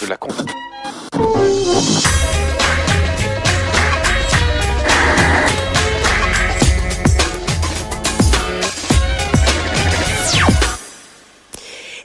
de la compagnie.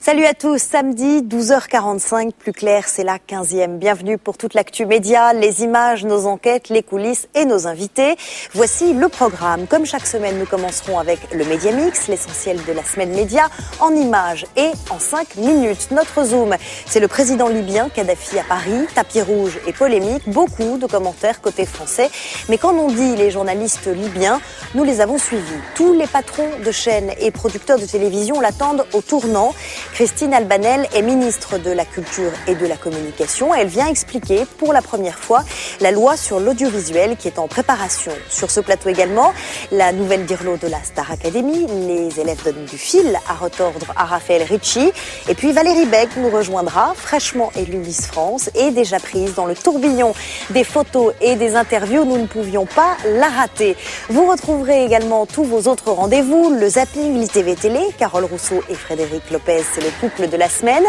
Salut à tous, samedi 12h45, plus clair, c'est la 15e. Bienvenue pour toute l'actu média, les images, nos enquêtes, les coulisses et nos invités. Voici le programme. Comme chaque semaine, nous commencerons avec le Média Mix, l'essentiel de la semaine média, en images et en 5 minutes. Notre zoom, c'est le président libyen Kadhafi à Paris, tapis rouge et polémique, beaucoup de commentaires côté français. Mais quand on dit les journalistes libyens, nous les avons suivis. Tous les patrons de chaînes et producteurs de télévision l'attendent au tournant. Christine Albanel est ministre de la Culture et de la Communication. Elle vient expliquer pour la première fois la loi sur l'audiovisuel qui est en préparation. Sur ce plateau également, la nouvelle dirlo de la Star Academy. Les élèves donnent du fil à retordre à Raphaël Ricci. Et puis Valérie Beck nous rejoindra, fraîchement élue Miss France et déjà prise dans le tourbillon des photos et des interviews. Nous ne pouvions pas la rater. Vous retrouverez également tous vos autres rendez-vous. Le zapping, l'ITV Télé, Carole Rousseau et Frédéric Lopez, c'est le couple de la semaine,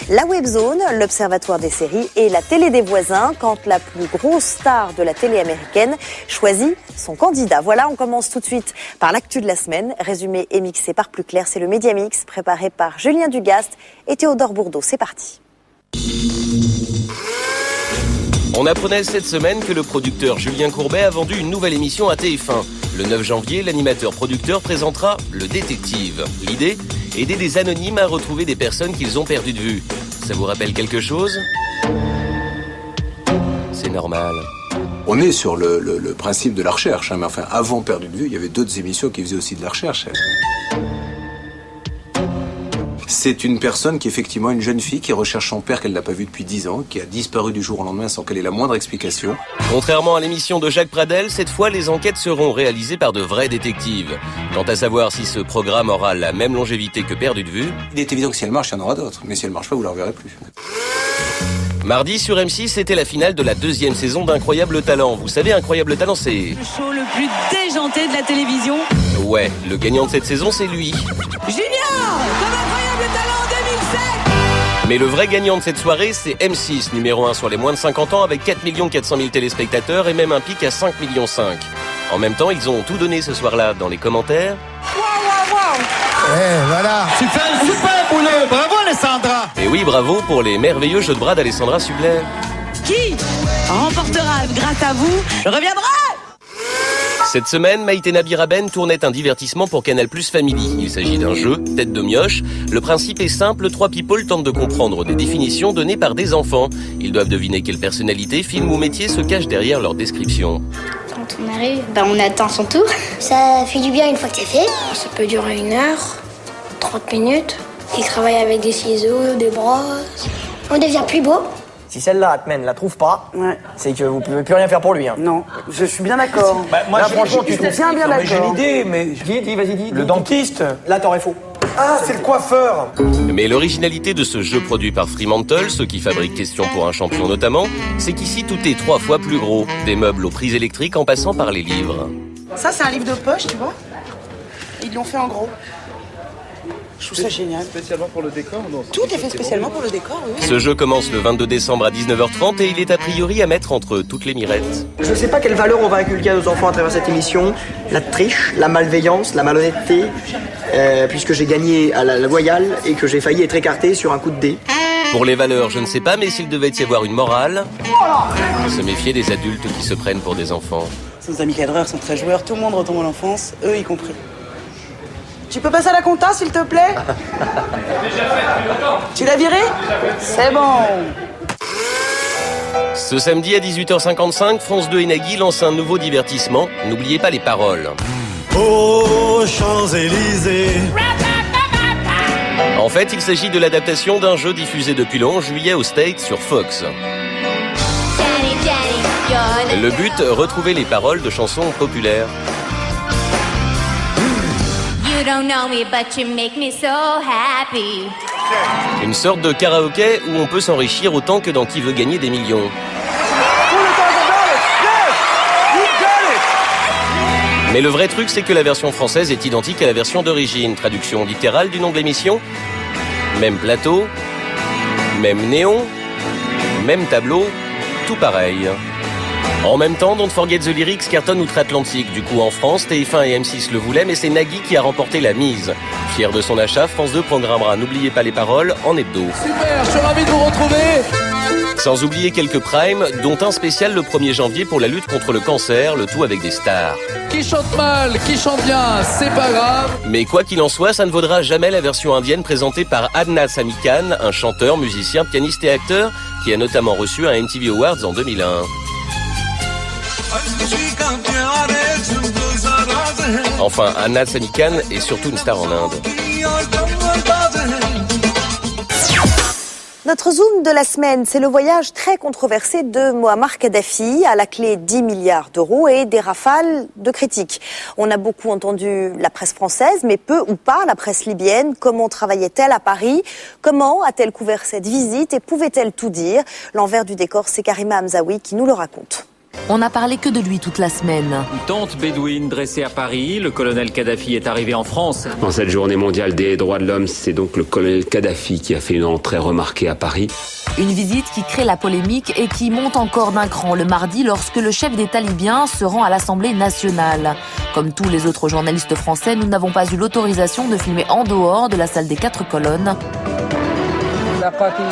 la Webzone, l'Observatoire des séries et la télé des voisins quand la plus grosse star de la télé américaine choisit son candidat. Voilà, on commence tout de suite par l'actu de la semaine, résumé et mixé par Plus Clair, c'est le Média Mix préparé par Julien Dugast et Théodore Bourdeau. C'est parti. On apprenait cette semaine que le producteur Julien Courbet a vendu une nouvelle émission à TF1. Le 9 janvier, l'animateur-producteur présentera Le Détective. L'idée ? Aider des anonymes à retrouver des personnes qu'ils ont perdues de vue. Ça vous rappelle quelque chose ? C'est normal. On est sur le principe de la recherche, mais enfin, avant Perdu de vue, il y avait d'autres émissions qui faisaient aussi de la recherche. C'est une personne qui, effectivement, une jeune fille qui recherche son père qu'elle n'a pas vu depuis 10 ans, qui a disparu du jour au lendemain sans qu'elle ait la moindre explication. Contrairement à l'émission de Jacques Pradel, cette fois, les enquêtes seront réalisées par de vrais détectives. Quant à savoir si ce programme aura la même longévité que Perdu de vue... Il est évident que si elle marche, il y en aura d'autres. Mais si elle marche pas, vous la reverrez plus. Mardi, sur M6, c'était la finale de la 2e saison d'Incroyable Talent. Vous savez, Incroyable Talent, c'est... Le show le plus déjanté de la télévision. Ouais, le gagnant de cette saison, c'est lui. Junior, comme Incroyable Talent 2007. Mais le vrai gagnant de cette soirée, c'est M6, numéro 1 sur les moins de 50 ans, avec 4 400 000 téléspectateurs et même un pic à 5,5 millions. En même temps, ils ont tout donné ce soir-là dans les commentaires. Voilà. Tu fais un super boulot. Bravo, Alessandra. Et oui, bravo pour les merveilleux jeux de bras d'Alessandra Sublet. Qui remportera grâce à vous, je reviendrai. Cette semaine, Maïté Nabiraben tournait un divertissement pour Canal+ Family. Il s'agit d'un jeu, tête de mioche. Le principe est simple, 3 people tentent de comprendre des définitions données par des enfants. Ils doivent deviner quelle personnalité, film ou métier se cache derrière leur description. Quand on arrive, on attend son tour. Ça fait du bien une fois que c'est fait. Ça peut durer 1 heure, 30 minutes. Il travaille avec des ciseaux, des brosses. On devient plus beau. Si celle-là, Atmen, la trouve pas, c'est que vous pouvez plus rien faire pour lui. Non, je suis bien d'accord. Moi, franchement, tu trouves bien d'accord. J'ai une idée, mais... Dis, vas-y, dis. Le dentiste, là, t'aurais faux. Ah, c'est le coiffeur. Mais l'originalité de ce jeu produit par Fremantle, ceux qui fabriquent Question pour un champion notamment, c'est qu'ici tout est 3 fois plus gros. Des meubles aux prises électriques en passant par les livres. Ça, c'est un livre de poche, tu vois. Ils l'ont fait en gros. Je trouve ça génial. Spécialement pour le décor non, Tout est fait spécialement pour le décor, oui. Ce jeu commence le 22 décembre à 19h30 et il est a priori à mettre entre toutes les mirettes. Je sais pas quelle valeur on va inculquer à nos enfants à travers cette émission. La triche, la malveillance, la malhonnêteté, puisque j'ai gagné à la loyale et que j'ai failli être écarté sur un coup de dé. Pour les valeurs, je ne sais pas, mais s'il devait y avoir une morale, se méfier des adultes qui se prennent pour des enfants. Nos amis cadreurs sont très joueurs, tout le monde retombe à l'enfance, eux y compris. Tu peux passer à la compta, s'il te plaît? Tu l'as viré? C'est bon. Ce samedi à 18h55, France 2 et Nagui lancent un nouveau divertissement. N'oubliez pas les paroles. Aux Champs-Élysées. En fait, il s'agit de l'adaptation d'un jeu diffusé depuis le 11 juillet aux States sur Fox. Le but, retrouver les paroles de chansons populaires. You don't know me, but you make me so happy. Une sorte de karaoké où on peut s'enrichir autant que dans Qui veut gagner des millions. Mais le vrai truc, c'est que la version française est identique à la version d'origine. Traduction littérale du nom de l'émission. Même plateau, même néon, même tableau, tout pareil. En même temps, Don't Forget the Lyrics cartonne outre-Atlantique. Du coup, en France, TF1 et M6 le voulaient, mais c'est Nagui qui a remporté la mise. Fier de son achat, France 2 programmera N'oubliez pas les paroles en hebdo. Super, je suis ravi de vous retrouver. Sans oublier quelques primes, dont un spécial le 1er janvier pour la lutte contre le cancer, le tout avec des stars. Qui chante mal, qui chante bien, c'est pas grave. Mais quoi qu'il en soit, ça ne vaudra jamais la version indienne présentée par Adnan Sami Khan, un chanteur, musicien, pianiste et acteur qui a notamment reçu un MTV Awards en 2001. Enfin, Adnan Sami Khan est surtout une star en Inde. Notre zoom de la semaine, c'est le voyage très controversé de Muammar Kadhafi, à la clé 10 milliards d'euros et des rafales de critiques. On a beaucoup entendu la presse française, mais peu ou pas la presse libyenne. Comment travaillait-elle à Paris? Comment a-t-elle couvert cette visite et pouvait-elle tout dire? L'envers du décor, c'est Karima Hamzaoui qui nous le raconte. On n'a parlé que de lui toute la semaine. Une tente bédouine dressée à Paris, le colonel Kadhafi est arrivé en France. En cette journée mondiale des droits de l'homme, c'est donc le colonel Kadhafi qui a fait une entrée remarquée à Paris. Une visite qui crée la polémique et qui monte encore d'un cran le mardi lorsque le chef d'État libyen se rend à l'Assemblée nationale. Comme tous les autres journalistes français, nous n'avons pas eu l'autorisation de filmer en dehors de la salle des 4 colonnes.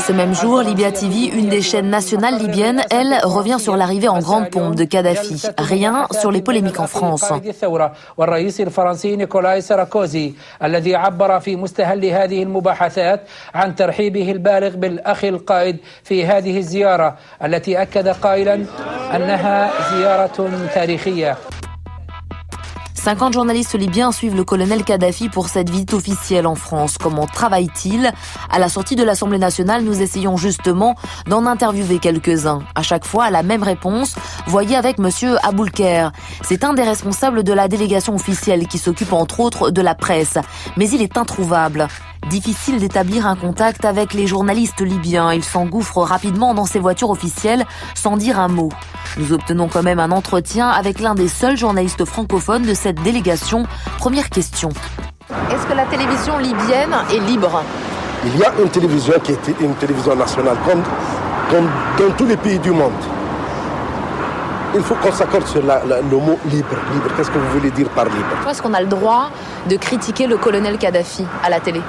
Ce même jour, Libya TV, une des chaînes nationales libyennes, elle, revient sur l'arrivée en grande pompe de Kadhafi. Rien sur les polémiques en France. Cinquante journalistes libyens suivent le colonel Kadhafi pour cette visite officielle en France. Comment travaille-t-il? À la sortie de l'Assemblée nationale, nous essayons justement d'en interviewer quelques-uns. À chaque fois, la même réponse. Voyez avec monsieur Aboulker. C'est un des responsables de la délégation officielle qui s'occupe entre autres de la presse. Mais il est introuvable. Difficile d'établir un contact avec les journalistes libyens. Ils s'engouffrent rapidement dans ces voitures officielles sans dire un mot. Nous obtenons quand même un entretien avec l'un des seuls journalistes francophones de cette délégation. Première question. Est-ce que la télévision libyenne est libre? Il y a une télévision qui est une télévision nationale, comme dans tous les pays du monde. Il faut qu'on s'accorde sur le mot libre. Libre, qu'est-ce que vous voulez dire par libre? Est-ce qu'on a le droit de critiquer le colonel Kadhafi à la télé?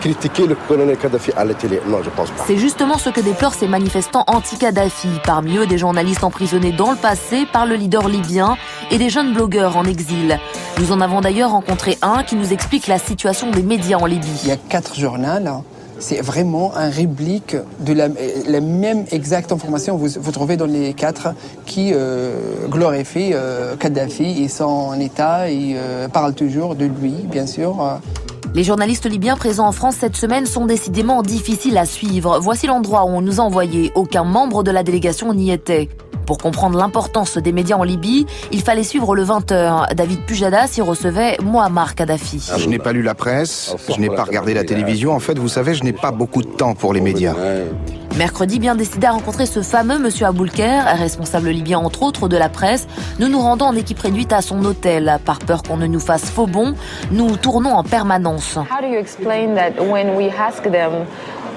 Critiquer le colonel Kadhafi à la télé? Non, je pense pas. C'est justement ce que déplorent ces manifestants anti-Kadhafi. Parmi eux, des journalistes emprisonnés dans le passé par le leader libyen et des jeunes blogueurs en exil. Nous en avons d'ailleurs rencontré un qui nous explique la situation des médias en Libye. Il y a 4 journaux. C'est vraiment un réplique de la même exacte information que vous trouvez dans les 4 qui glorifient Kadhafi et son État et parlent toujours de lui, bien sûr. Les journalistes libyens présents en France cette semaine sont décidément difficiles à suivre. Voici l'endroit où on nous a envoyés. Aucun membre de la délégation n'y était. Pour comprendre l'importance des médias en Libye, il fallait suivre le 20h. David Pujadas y recevait Muammar Kadhafi. Je n'ai pas lu la presse, je n'ai pas regardé la télévision. En fait, vous savez, je n'ai pas beaucoup de temps pour les médias. Mercredi, bien décidé à rencontrer ce fameux monsieur Aboulker, responsable libyen entre autres de la presse, nous nous rendons en équipe réduite à son hôtel. Par peur qu'on ne nous fasse faux bond, nous tournons en permanence. How do you explain that when we ask them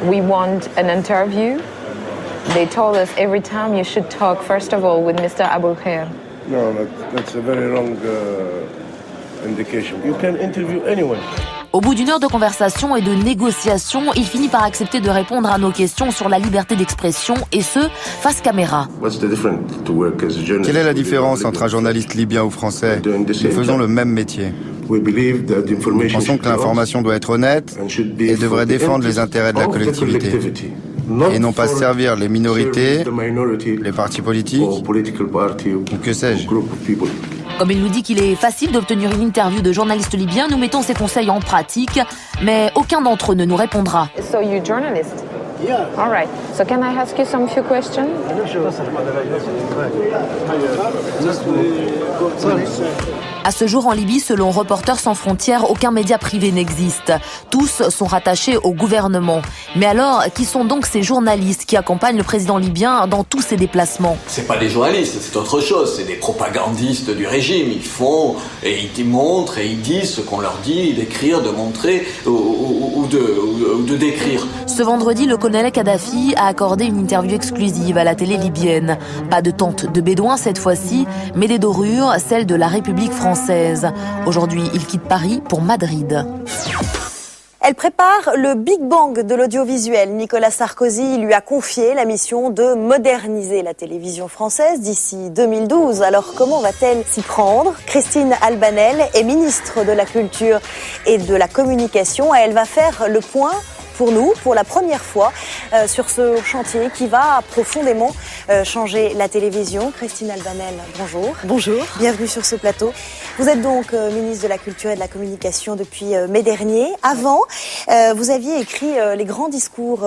we want an interview, they told us every time you should talk first of all with Mr. Aboulker? No, that's a very wrong indication. You can interview anyone. Au bout d'une heure de conversation et de négociation, il finit par accepter de répondre à nos questions sur la liberté d'expression, et ce, face caméra. Quelle est la différence entre un journaliste libyen ou français? Nous faisons le même métier. Nous pensons que l'information doit être honnête et devrait défendre les intérêts de la collectivité, et non pas servir les minorités, les partis politiques, ou que sais-je. Comme il nous dit qu'il est facile d'obtenir une interview de journalistes libyens, nous mettons ses conseils en pratique, mais aucun d'entre eux ne nous répondra. So you're journalist? Yeah. All right. So can I ask you some few questions? À ce jour en Libye, selon Reporters sans frontières, aucun média privé n'existe. Tous sont rattachés au gouvernement. Mais alors, qui sont donc ces journalistes qui accompagnent le président libyen dans tous ses déplacements? C'est pas des journalistes, c'est autre chose. C'est des propagandistes du régime. Ils font et ils montrent et ils disent ce qu'on leur dit d'écrire, de montrer ou de décrire. Ce vendredi, le colonel Kadhafi a a accordé une interview exclusive à la télé libyenne. Pas de tente de bédouins cette fois-ci, mais des dorures, celles de la République française. Aujourd'hui, il quitte Paris pour Madrid. Elle prépare le Big Bang de l'audiovisuel. Nicolas Sarkozy lui a confié la mission de moderniser la télévision française d'ici 2012. Alors comment va-t-elle s'y prendre ? Christine Albanel est ministre de la Culture et de la Communication. Elle va faire le point pour nous, pour la première fois, sur ce chantier qui va profondément changer la télévision. Christine Albanel, bonjour. Bonjour. Bienvenue sur ce plateau. Vous êtes donc ministre de la Culture et de la Communication depuis mai dernier. Avant, vous aviez écrit les grands discours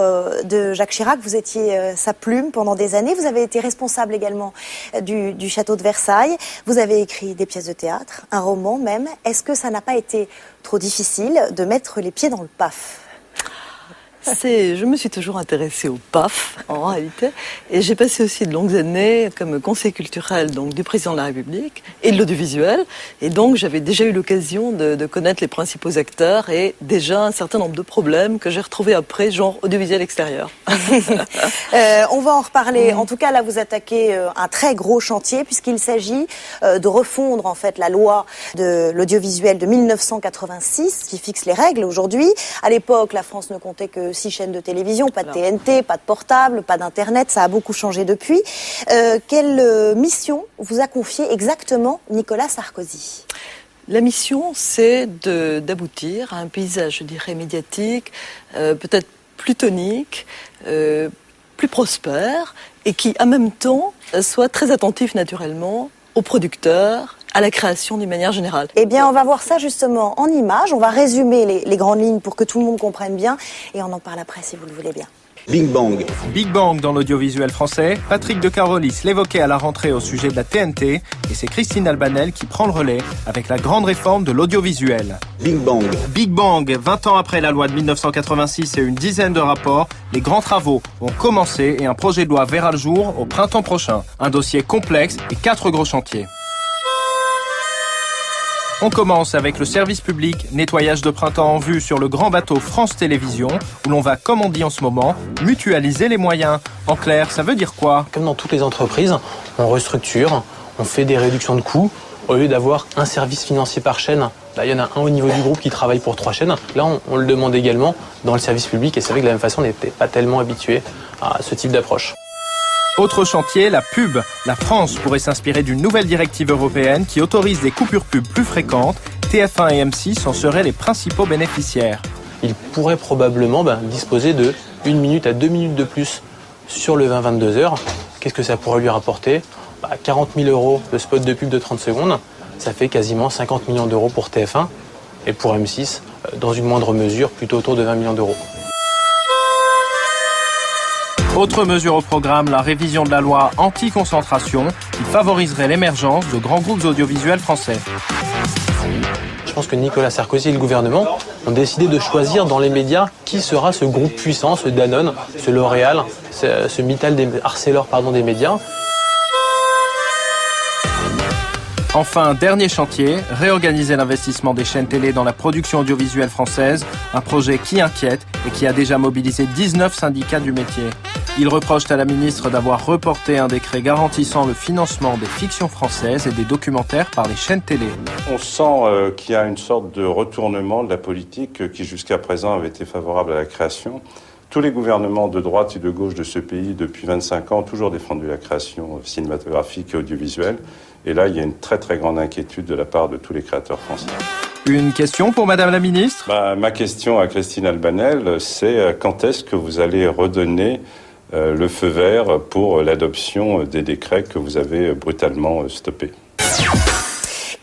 de Jacques Chirac. Vous étiez sa plume pendant des années. Vous avez été responsable également du château de Versailles. Vous avez écrit des pièces de théâtre, un roman même. Est-ce que ça n'a pas été trop difficile de mettre les pieds dans le PAF ? Je me suis toujours intéressée au PAF, en réalité, et j'ai passé aussi de longues années comme conseiller culturel donc, du président de la République et de l'audiovisuel, et donc j'avais déjà eu l'occasion de connaître les principaux acteurs et déjà un certain nombre de problèmes que j'ai retrouvés après, genre audiovisuel extérieur. On va en reparler. En tout cas, là, vous attaquez un très gros chantier puisqu'il s'agit de refondre en fait la loi de l'audiovisuel de 1986 qui fixe les règles aujourd'hui. À l'époque, la France ne comptait que 6 chaînes de télévision, pas de TNT, pas de portable, pas d'internet, ça a beaucoup changé depuis. Quelle mission vous a confié exactement Nicolas Sarkozy ? La mission, c'est d'aboutir à un paysage, je dirais, médiatique, peut-être plus tonique, plus prospère, et qui, en même temps, soit très attentif naturellement aux producteurs, à la création d'une manière générale. Eh bien, on va voir ça justement en images. On va résumer les grandes lignes pour que tout le monde comprenne bien. Et on en parle après, si vous le voulez bien. Big Bang. Big Bang dans l'audiovisuel français. Patrick de Carolis l'évoquait à la rentrée au sujet de la TNT. Et c'est Christine Albanel qui prend le relais avec la grande réforme de l'audiovisuel. Big Bang. Big Bang, 20 ans après la loi de 1986 et une dizaine de rapports, les grands travaux ont commencé et un projet de loi verra le jour au printemps prochain. Un dossier complexe et 4 gros chantiers. On commence avec le service public, nettoyage de printemps en vue sur le grand bateau France Télévisions, où l'on va, comme on dit en ce moment, mutualiser les moyens. En clair, ça veut dire quoi ? Comme dans toutes les entreprises, on restructure, on fait des réductions de coûts. Au lieu d'avoir un service financier par chaîne, là, il y en a un au niveau du groupe qui travaille pour 3 chaînes. Là, on le demande également dans le service public, et c'est vrai que de la même façon, on n'était pas tellement habitué à ce type d'approche. Autre chantier, la pub. La France pourrait s'inspirer d'une nouvelle directive européenne qui autorise des coupures pub plus fréquentes. TF1 et M6 en seraient les principaux bénéficiaires. Il pourrait probablement disposer de 1 minute à 2 minutes de plus sur le 20-22 heures. Qu'est-ce que ça pourrait lui rapporter ? 40 000 € de spot de pub de 30 secondes. Ça fait quasiment 50 millions d'euros pour TF1 et pour M6, dans une moindre mesure, plutôt autour de 20 millions d'euros. Autre mesure au programme, la révision de la loi anti-concentration qui favoriserait l'émergence de grands groupes audiovisuels français. Je pense que Nicolas Sarkozy et le gouvernement ont décidé de choisir dans les médias qui sera ce groupe puissant, ce Danone, ce L'Oréal, ce Mittal Arcelor des médias. Enfin, dernier chantier, réorganiser l'investissement des chaînes télé dans la production audiovisuelle française, un projet qui inquiète et qui a déjà mobilisé 19 syndicats du métier. Ils reprochent à la ministre d'avoir reporté un décret garantissant le financement des fictions françaises et des documentaires par les chaînes télé. On sent qu'il y a une sorte de retournement de la politique qui jusqu'à présent avait été favorable à la création. Tous les gouvernements de droite et de gauche de ce pays, depuis 25 ans, ont toujours défendu la création cinématographique et audiovisuelle. Et là, il y a une très très grande inquiétude de la part de tous les créateurs français. Une question pour Madame la Ministre ? Ma question à Christine Albanel, c'est quand est-ce que vous allez redonner le feu vert pour l'adoption des décrets que vous avez brutalement stoppés ?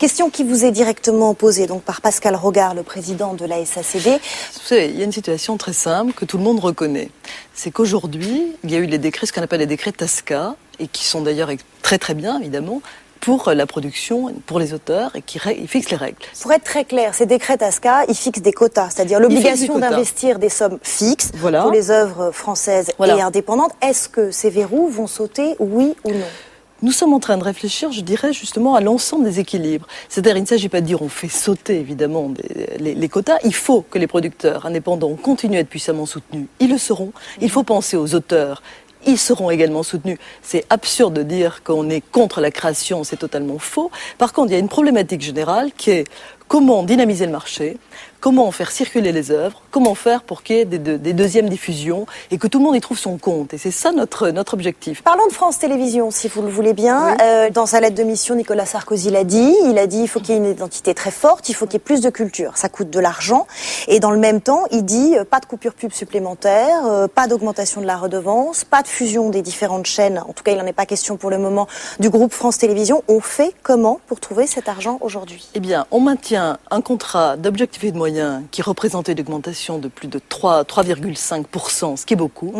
Question qui vous est directement posée donc par Pascal Rogard, le président de la SACD. Vous savez, il y a une situation très simple que tout le monde reconnaît. C'est qu'aujourd'hui, il y a eu les décrets, ce qu'on appelle les décrets TASCA, et qui sont d'ailleurs très très bien, évidemment, pour la production, pour les auteurs, et qui fixent les règles. Pour être très clair, ces décrets TASCA, ils fixent des quotas, c'est-à-dire l'obligation d'investir des sommes fixes pour les œuvres françaises et indépendantes. Est-ce que ces verrous vont sauter, oui ou non ? Nous sommes en train de réfléchir, je dirais, justement à l'ensemble des équilibres. C'est-à-dire, il ne s'agit pas de dire on fait sauter, évidemment, les quotas. Il faut que les producteurs indépendants continuent à être puissamment soutenus. Ils le seront. Il faut penser aux auteurs. Ils seront également soutenus. C'est absurde de dire qu'on est contre la création, c'est totalement faux. Par contre, il y a une problématique générale qui est comment dynamiser le marché, comment faire circuler les œuvres, comment faire pour qu'il y ait des deuxièmes diffusions et que tout le monde y trouve son compte. Et c'est ça notre objectif. Parlons de France Télévisions, si vous le voulez bien. Oui. Dans sa lettre de mission, Nicolas Sarkozy l'a dit. Il a dit il faut qu'il y ait une identité très forte, il faut qu'il y ait plus de culture. Ça coûte de l'argent. Et dans le même temps, il dit pas de coupure pub supplémentaire, pas d'augmentation de la redevance, pas de fusion des différentes chaînes. En tout cas, il n'en est pas question pour le moment du groupe France Télévisions. On fait comment pour trouver cet argent aujourd'hui? Eh bien, on maintient un contrat d'objectifs et de moyens qui représentait une augmentation de plus de 3,5%, ce qui est beaucoup.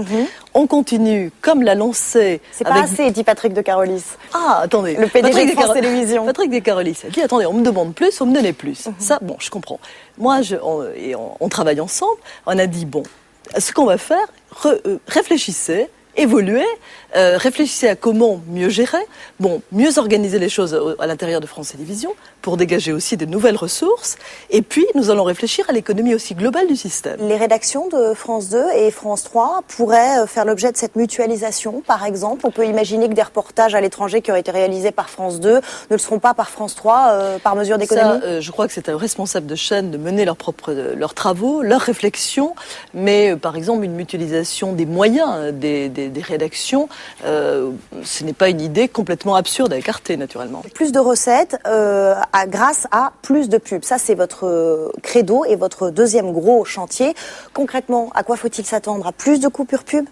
On continue, comme l'a lancé... C'est pas assez, dit Patrick de Carolis. Ah, attendez. Le PDG de France Télévisions. Patrick de Carolis a dit, attendez, on me demande plus, on me donnait plus. Ça, bon, je comprends. Moi, on travaille ensemble, on a dit, bon, ce qu'on va faire, réfléchissez, évoluer, réfléchissez à comment mieux gérer, mieux organiser les choses à l'intérieur de France Télévisions pour dégager aussi de nouvelles ressources. Et puis, nous allons réfléchir à l'économie aussi globale du système. Les rédactions de France 2 et France 3 pourraient faire l'objet de cette mutualisation, par exemple. On peut imaginer que des reportages à l'étranger qui auraient été réalisés par France 2 ne le seront pas par France 3 par mesure d'économie. Ça, je crois que c'est aux responsables de chaînes de mener leurs travaux, leurs réflexions. Mais, par exemple, une mutualisation des moyens des rédactions, ce n'est pas une idée complètement absurde à écarter, naturellement. Plus de recettes grâce à plus de pubs. Ça, c'est votre credo et votre deuxième gros chantier. Concrètement, à quoi faut-il s'attendre? À plus de coupures pub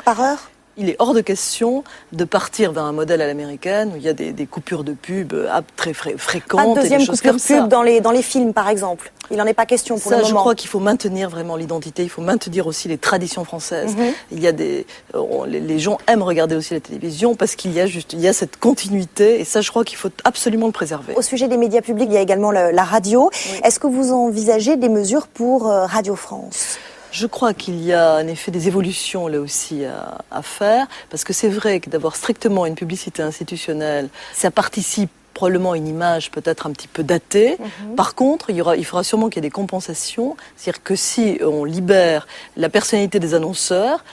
par heure? Il est hors de question de partir vers un modèle à l'américaine où il y a des coupures de pub très fréquentes. Pas de deuxième et des choses coupure comme ça. pub dans les films, par exemple. Il n'en est pas question pour le moment. Je crois qu'il faut maintenir vraiment l'identité. Il faut maintenir aussi les traditions françaises. Il y a les gens aiment regarder aussi la télévision parce qu'il y a cette continuité. Et ça, je crois qu'il faut absolument le préserver. Au sujet des médias publics, il y a également la radio. Oui. Est-ce que vous envisagez des mesures pour Radio France ? Je crois qu'il y a en effet des évolutions là aussi à faire, parce que c'est vrai que d'avoir strictement une publicité institutionnelle, ça participe probablement à une image peut-être un petit peu datée. Par contre, il faudra sûrement qu'il y ait des compensations, c'est-à-dire que si on libère la personnalité des annonceurs,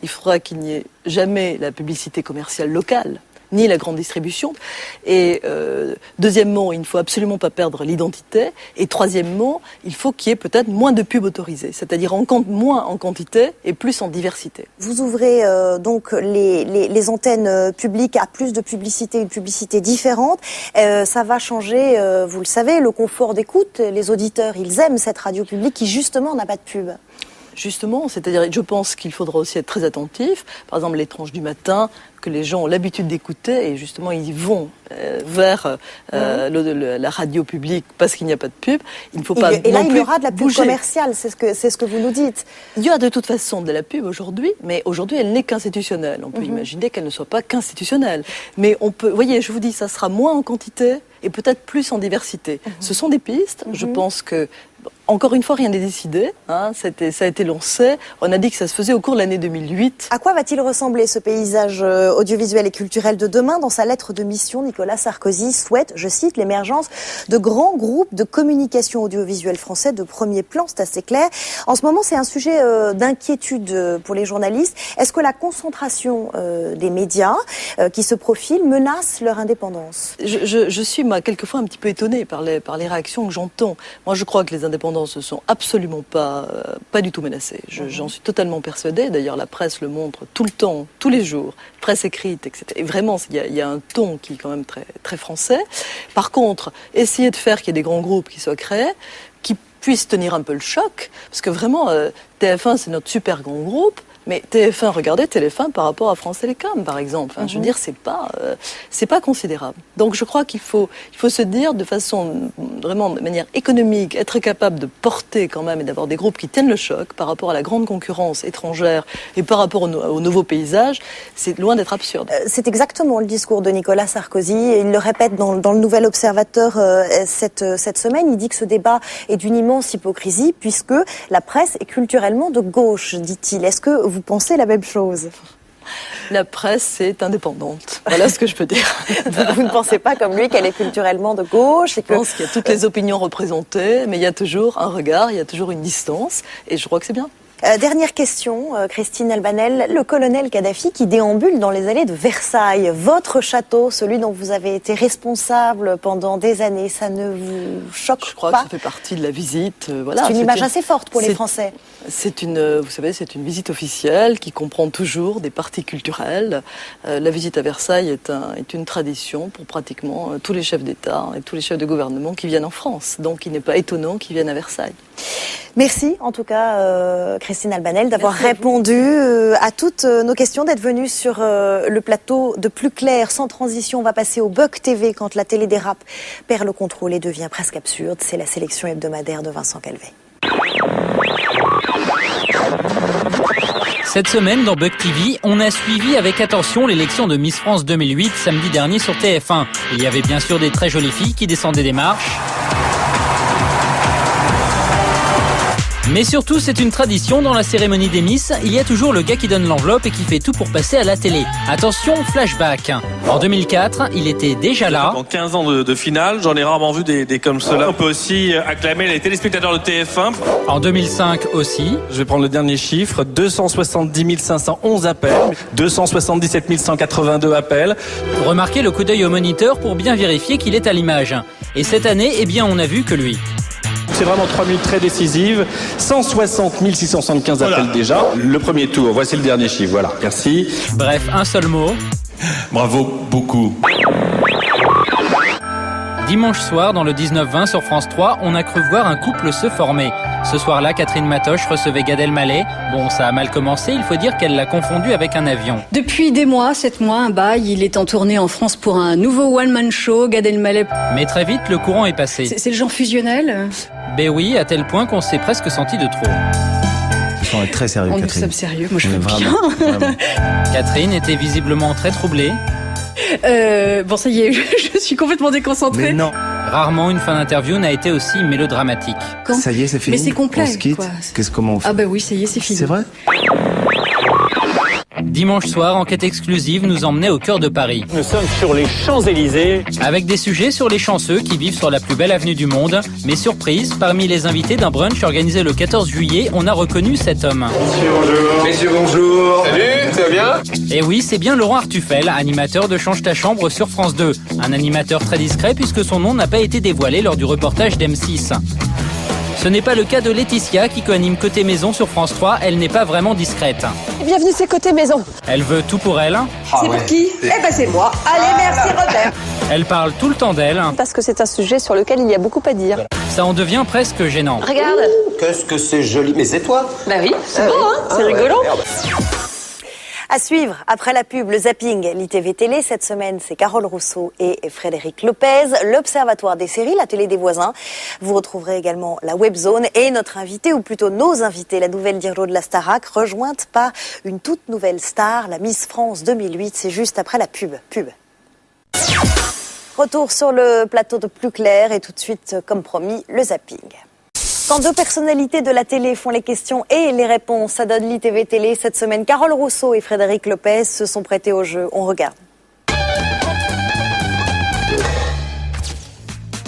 il faudra qu'il n'y ait jamais la publicité commerciale locale, ni la grande distribution. Et deuxièmement, il ne faut absolument pas perdre l'identité. Et troisièmement, il faut qu'il y ait peut-être moins de pubs autorisées, c'est-à-dire moins en quantité et plus en diversité. Vous ouvrez donc les antennes publiques à plus de publicité, une publicité différente. Ça va changer, vous le savez, le confort d'écoute. Les auditeurs, ils aiment cette radio publique qui justement n'a pas de pub. Justement, c'est-à-dire, je pense qu'il faudra aussi être très attentif. Par exemple, les tranches du matin, que les gens ont l'habitude d'écouter, et justement, ils vont vers la radio publique parce qu'il n'y a pas de pub. Il ne faut pas et là, il y aura de la pub bouger. Commerciale, c'est ce que vous nous dites. Il y a de toute façon de la pub aujourd'hui, mais aujourd'hui, elle n'est qu'institutionnelle. On peut imaginer qu'elle ne soit pas qu'institutionnelle. Mais on peut, voyez, je vous dis, ça sera moins en quantité et peut-être plus en diversité. Ce sont des pistes. Je pense que encore une fois, rien n'est décidé. Ça a été lancé. On a dit que ça se faisait au cours de l'année 2008. À quoi va-t-il ressembler ce paysage audiovisuel et culturel de demain? Dans sa lettre de mission, Nicolas Sarkozy souhaite, je cite, l'émergence de grands groupes de communication audiovisuelle français de premier plan. C'est assez clair. En ce moment, c'est un sujet d'inquiétude pour les journalistes. Est-ce que la concentration des médias qui se profilent menace leur indépendance? Je suis, moi, quelquefois un petit peu étonnée par les réactions que j'entends. Moi, je crois que les indépendants se sont absolument pas du tout menacés. J'en suis totalement persuadée. D'ailleurs, la presse le montre tout le temps, tous les jours, presse écrite, etc. Et vraiment, il y a un ton qui est quand même très, très français. Par contre, essayer de faire qu'il y ait des grands groupes qui soient créés, qui puissent tenir un peu le choc, parce que vraiment, TF1, c'est notre super grand groupe. Mais TF1, regardez TF1 par rapport à France Télécom, par exemple. Je veux dire, c'est pas considérable. Donc, je crois qu'il faut se dire de façon vraiment de manière économique, être capable de porter quand même et d'avoir des groupes qui tiennent le choc par rapport à la grande concurrence étrangère et par rapport au nouveau paysage, c'est loin d'être absurde. C'est exactement le discours de Nicolas Sarkozy. Il le répète dans le Nouvel Observateur cette semaine. Il dit que ce débat est d'une immense hypocrisie puisque la presse est culturellement de gauche, dit-il. Est-ce que vous pensez la même chose? La presse est indépendante. Voilà ce que je peux dire. Vous ne pensez pas comme lui qu'elle est culturellement de gauche et que... Je pense qu'il y a toutes les opinions représentées, mais il y a toujours un regard, il y a toujours une distance, et je crois que c'est bien. Dernière question, Christine Albanel. Le colonel Kadhafi qui déambule dans les allées de Versailles, votre château, celui dont vous avez été responsable pendant des années, ça ne vous choque pas? Je crois que ça fait partie de la visite. Voilà. C'est une image assez forte pour les Français. Vous savez, c'est une visite officielle qui comprend toujours des parties culturelles. La visite à Versailles est une tradition pour pratiquement tous les chefs d'État et tous les chefs de gouvernement qui viennent en France. Donc il n'est pas étonnant qu'ils viennent à Versailles. Merci en tout cas Christine Albanel d'avoir répondu à toutes nos questions, d'être venue sur le plateau de Plus Clair. Sans transition, on va passer au Bug TV quand la télé dérape, perd le contrôle et devient presque absurde. C'est la sélection hebdomadaire de Vincent Calvet. Cette semaine, dans Bug TV, on a suivi avec attention l'élection de Miss France 2008 samedi dernier sur TF1. Il y avait bien sûr des très jolies filles qui descendaient des marches. Mais surtout, c'est une tradition dans la cérémonie des Miss. Il y a toujours le gars qui donne l'enveloppe et qui fait tout pour passer à la télé. Attention, flashback. En 2004, il était déjà là. Dans 15 ans de finale, j'en ai rarement vu des comme cela. On peut aussi acclamer les téléspectateurs de TF1. En 2005 aussi. Je vais prendre le dernier chiffre. 270 511 appels. 277 182 appels. Remarquez le coup d'œil au moniteur pour bien vérifier qu'il est à l'image. Et cette année, eh bien, on n'a vu que lui. C'est vraiment 3 minutes très décisives. 160 675 appels déjà. Le premier tour, voici le dernier chiffre. Voilà, merci. Bref, un seul mot. Bravo, beaucoup. Dimanche soir, dans le 19-20 sur France 3, on a cru voir un couple se former. Ce soir-là, Catherine Matoche recevait Gad Elmaleh. Bon, ça a mal commencé, il faut dire qu'elle l'a confondu avec un avion. Depuis des mois, 7 mois, un bail, il est en tournée en France pour un nouveau one-man show, Gad Elmaleh. Mais très vite, le courant est passé. C'est le genre fusionnel? Ben oui, à tel point qu'on s'est presque senti de trop. Ils sont très sérieux, Catherine. Catherine. Nous sommes sérieux, moi je veux vraiment, bien. Vraiment. Catherine était visiblement très troublée. Bon, ça y est, je suis complètement déconcentrée. Mais non. Rarement une fin d'interview n'a été aussi mélodramatique. Ça y est, c'est fini. Mais c'est complet. On se quitte. Comment on fait? Ah bah oui, ça y est, c'est fini. C'est vrai? Dimanche soir, enquête exclusive nous emmenait au cœur de Paris. Nous sommes sur les Champs-Élysées. Avec des sujets sur les chanceux qui vivent sur la plus belle avenue du monde. Mais surprise, parmi les invités d'un brunch organisé le 14 juillet, on a reconnu cet homme. Messieurs, bonjour. Messieurs, bonjour. Salut, ça va bien? Et oui, c'est bien Laurent Artufel, animateur de Change ta chambre sur France 2. Un animateur très discret puisque son nom n'a pas été dévoilé lors du reportage d'M6. Ce n'est pas le cas de Laetitia qui co-anime Côté Maison sur France 3, elle n'est pas vraiment discrète. Bienvenue, c'est Côté Maison. Elle veut tout pour elle. C'est pour qui? Eh ben c'est moi. Allez, merci Robert. Elle parle tout le temps d'elle. Parce que c'est un sujet sur lequel il y a beaucoup à dire. Ça en devient presque gênant. Regarde. Qu'est-ce que c'est joli. Mais c'est toi? Bah oui, c'est beau, hein? C'est rigolant. À suivre, après la pub, le zapping, l'ITV Télé. Cette semaine, c'est Carole Rousseau et Frédéric Lopez. L'Observatoire des séries, la télé des voisins. Vous retrouverez également la Webzone et notre invité, ou plutôt nos invités, la nouvelle Dirlo de la Starac, rejointe par une toute nouvelle star, la Miss France 2008. C'est juste après la pub. Retour sur le plateau de Plus Clair et tout de suite, comme promis, le zapping. Quand deux personnalités de la télé font les questions et les réponses, ça donne l'ITV Télé. Cette semaine, Carole Rousseau et Frédéric Lopez se sont prêtés au jeu. On regarde.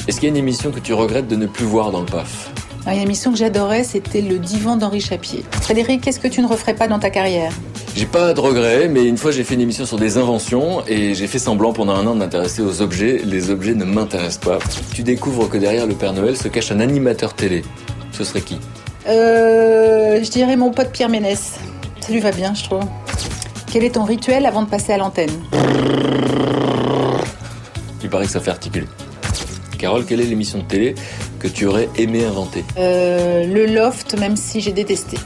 Est-ce qu'il y a une émission que tu regrettes de ne plus voir dans le PAF? Alors, il y a une émission que j'adorais, c'était Le Divan d'Henri Chapier. Frédéric, qu'est-ce que tu ne referais pas dans ta carrière? J'ai pas de regrets, mais une fois j'ai fait une émission sur des inventions et j'ai fait semblant pendant un an de m'intéresser aux objets. Les objets ne m'intéressent pas. Tu découvres que derrière le Père Noël se cache un animateur télé. Ce serait qui? Je dirais mon pote Pierre Ménès. Ça lui va bien, je trouve. Quel est ton rituel avant de passer à l'antenne? Il paraît que ça fait articuler. Carole, quelle est l'émission de télé que tu aurais aimé inventer? Le Loft, même si j'ai détesté.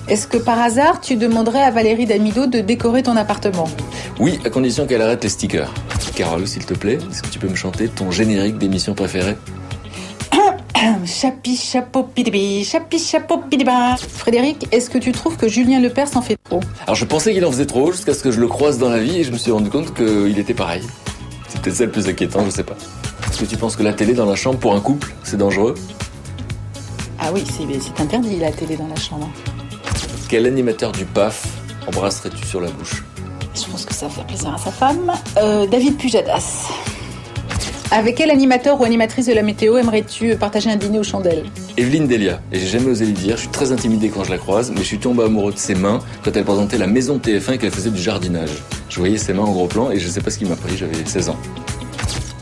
Est-ce que par hasard, tu demanderais à Valérie Damido de décorer ton appartement? Oui, à condition qu'elle arrête les stickers. Carole, s'il te plaît, est-ce que tu peux me chanter ton générique d'émission préférée? Chapi, chapeau, pidibi, chapi, chapeau, pidiba. Frédéric, est-ce que tu trouves que Julien Lepers en fait trop? Alors je pensais qu'il en faisait trop jusqu'à ce que je le croise dans la vie et je me suis rendu compte qu'il était pareil. C'est peut-être ça le plus inquiétant, je sais pas. Est-ce que tu penses que la télé dans la chambre pour un couple, c'est dangereux? Ah oui, c'est interdit la télé dans la chambre. Quel animateur du PAF embrasserais-tu sur la bouche? Je pense que ça va faire plaisir à sa femme. David Pujadas. Avec quel animateur ou animatrice de la météo aimerais-tu partager un dîner aux chandelles? Evelyne Delia. Et j'ai jamais osé lui dire, je suis très intimidé quand je la croise, mais je suis tombé amoureux de ses mains quand elle présentait la maison de TF1 et qu'elle faisait du jardinage. Je voyais ses mains en gros plan et je sais pas ce qui m'a pris, j'avais 16 ans.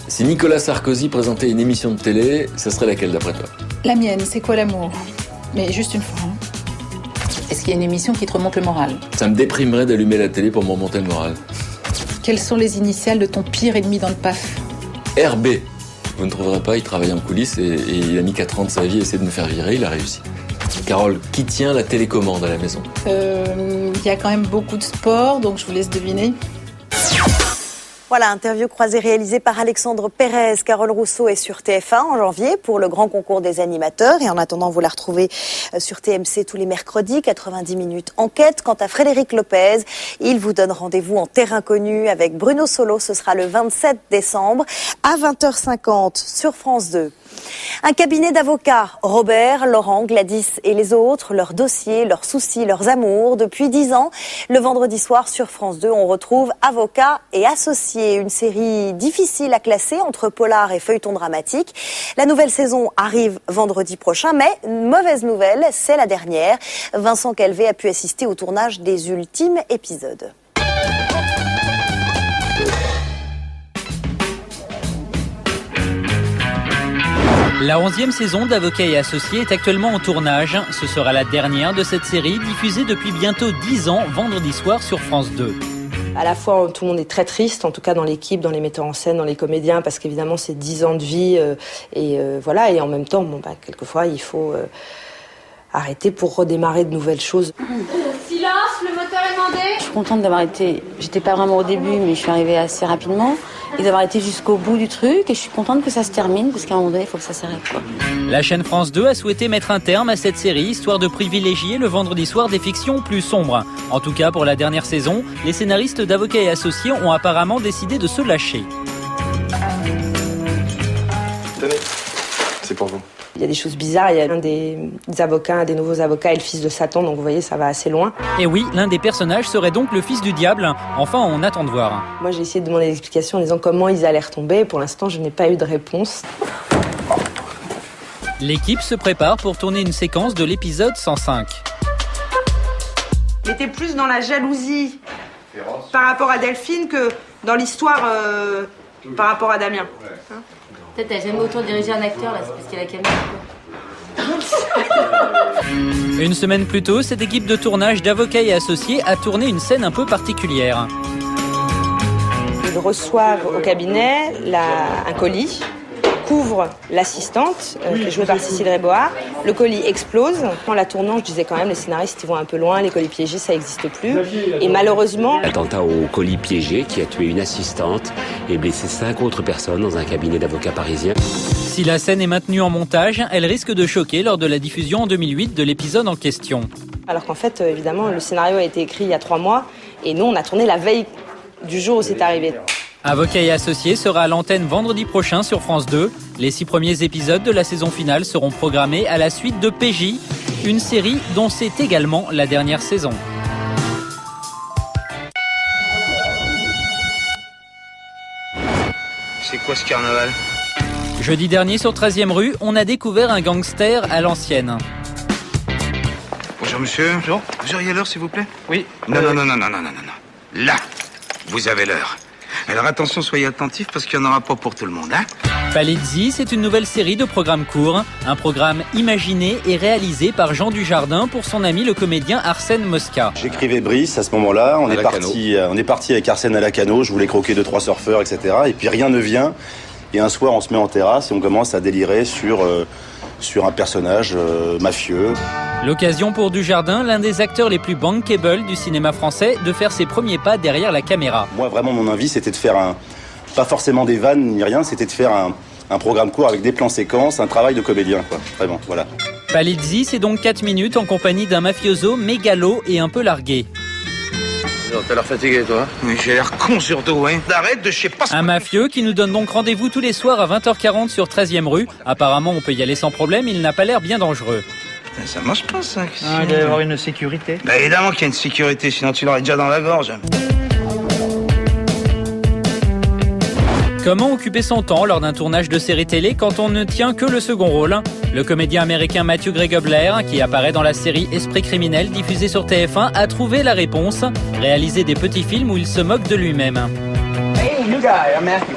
Si Nicolas Sarkozy présentait une émission de télé, ça serait laquelle d'après toi? La mienne, c'est quoi l'amour? Mais juste une fois. Est-ce qu'il y a une émission qui te remonte le moral? Ça me déprimerait d'allumer la télé pour me remonter le moral. Quelles sont les initiales de ton pire ennemi dans le PAF? RB. Vous ne trouverez pas, il travaille en coulisses et il a mis 4 ans de sa vie à essayer de me faire virer, il a réussi. Carole, qui tient la télécommande à la maison? Il y a quand même beaucoup de sport, donc je vous laisse deviner. Voilà, interview croisée réalisée par Alexandre Pérez. Carole Rousseau est sur TF1 en janvier pour le grand concours des animateurs. Et en attendant, vous la retrouvez sur TMC tous les mercredis, 90 minutes enquête. Quant à Frédéric Lopez, il vous donne rendez-vous en terre inconnue avec Bruno Solo. Ce sera le 27 décembre à 20h50 sur France 2. Un cabinet d'avocats, Robert, Laurent, Gladys et les autres, leurs dossiers, leurs soucis, leurs amours. Depuis 10 ans, le vendredi soir sur France 2, on retrouve Avocats et Associés, une série difficile à classer entre polar et feuilleton dramatique. La nouvelle saison arrive vendredi prochain, mais mauvaise nouvelle, c'est la dernière. Vincent Calvé a pu assister au tournage des ultimes épisodes. La 11e saison d'Avocats et Associés est actuellement en tournage. Ce sera la dernière de cette série, diffusée depuis bientôt 10 ans, vendredi soir sur France 2. À la fois, tout le monde est très triste, en tout cas dans l'équipe, dans les metteurs en scène, dans les comédiens, parce qu'évidemment, c'est 10 ans de vie. Voilà, et en même temps, quelquefois, il faut arrêter pour redémarrer de nouvelles choses. Silence, le moteur est demandé. Je suis contente d'avoir été, j'étais pas vraiment au début, mais je suis arrivée assez rapidement, et d'avoir été jusqu'au bout du truc, et je suis contente que ça se termine, parce qu'à un moment donné, il faut que ça s'arrête, quoi. La chaîne France 2 a souhaité mettre un terme à cette série, histoire de privilégier le vendredi soir des fictions plus sombres. En tout cas, pour la dernière saison, les scénaristes d'Avocats et Associés ont apparemment décidé de se lâcher. Tenez, c'est pour vous. Il y a des choses bizarres, il y a un des avocats, un des nouveaux avocats est le fils de Satan, donc vous voyez, ça va assez loin. Et oui, l'un des personnages serait donc le fils du diable. Enfin, on attend de voir. Moi, j'ai essayé de demander des explications en disant comment ils allaient retomber. Pour l'instant, je n'ai pas eu de réponse. L'équipe se prépare pour tourner une séquence de l'épisode 105. Il était plus dans la jalousie par rapport à Delphine que dans l'histoire par rapport à Damien. Hein? Peut-être t'as jamais autant dirigé un acteur, là, c'est parce qu'il y a la caméra. Une semaine plus tôt, cette équipe de tournage d'Avocats et Associés a tourné une scène un peu particulière. Ils reçoivent au cabinet un colis, couvre l'assistante, qui est jouée par Cécile Réboard. Le colis explose. En la tournant, je disais quand même, les scénaristes ils vont un peu loin, les colis piégés, ça n'existe plus. Et malheureusement... L'attentat au colis piégé qui a tué une assistante et blessé 5 autres personnes dans un cabinet d'avocats parisiens. Si la scène est maintenue en montage, elle risque de choquer lors de la diffusion en 2008 de l'épisode en question. Alors qu'en fait, évidemment, le scénario a été écrit il y a 3 mois et nous, on a tourné la veille du jour où c'est arrivé. Avocats et Associés sera à l'antenne vendredi prochain sur France 2. Les 6 premiers épisodes de la saison finale seront programmés à la suite de PJ, une série dont c'est également la dernière saison. C'est quoi ce carnaval? Jeudi dernier sur 13e rue, on a découvert un gangster à l'ancienne. Bonjour monsieur. Bonjour. Vous auriez l'heure s'il vous plaît? Oui. Non. Là, vous avez l'heure. Alors attention, soyez attentifs parce qu'il n'y en aura pas pour tout le monde, hein? Palazzi, c'est une nouvelle série de programmes courts. Un programme imaginé et réalisé par Jean Dujardin pour son ami le comédien Arsène Mosca. J'écrivais Brice à ce moment-là. On est parti avec Arsène à la Cano. Je voulais croquer 2-3 surfeurs, etc. Et puis rien ne vient. Et un soir, on se met en terrasse et on commence à délirer sur un personnage mafieux. L'occasion pour Dujardin, l'un des acteurs les plus bankable du cinéma français, de faire ses premiers pas derrière la caméra. Moi, vraiment, mon envie, c'était de faire pas forcément des vannes ni rien, c'était de faire un programme court avec des plans séquences, un travail de comédien, quoi. Vraiment, voilà. Palazzi, c'est donc 4 minutes en compagnie d'un mafioso mégalo et un peu largué. T'as l'air fatigué, toi? Oui, j'ai l'air con surtout, hein. Arrête de je sais pas... Un mafieux qui nous donne donc rendez-vous tous les soirs à 20h40 sur 13e rue. Apparemment, on peut y aller sans problème, il n'a pas l'air bien dangereux. Ça marche pas, ça. Il doit y avoir une sécurité. Bah évidemment qu'il y a une sécurité, sinon tu l'aurais déjà dans la gorge. Comment occuper son temps lors d'un tournage de série télé quand on ne tient que le second rôle ? Le comédien américain Matthew Gray Gubler, qui apparaît dans la série Esprit criminel diffusée sur TF1, a trouvé la réponse. Réaliser des petits films où il se moque de lui-même. Hey, new guy, I'm Matthew.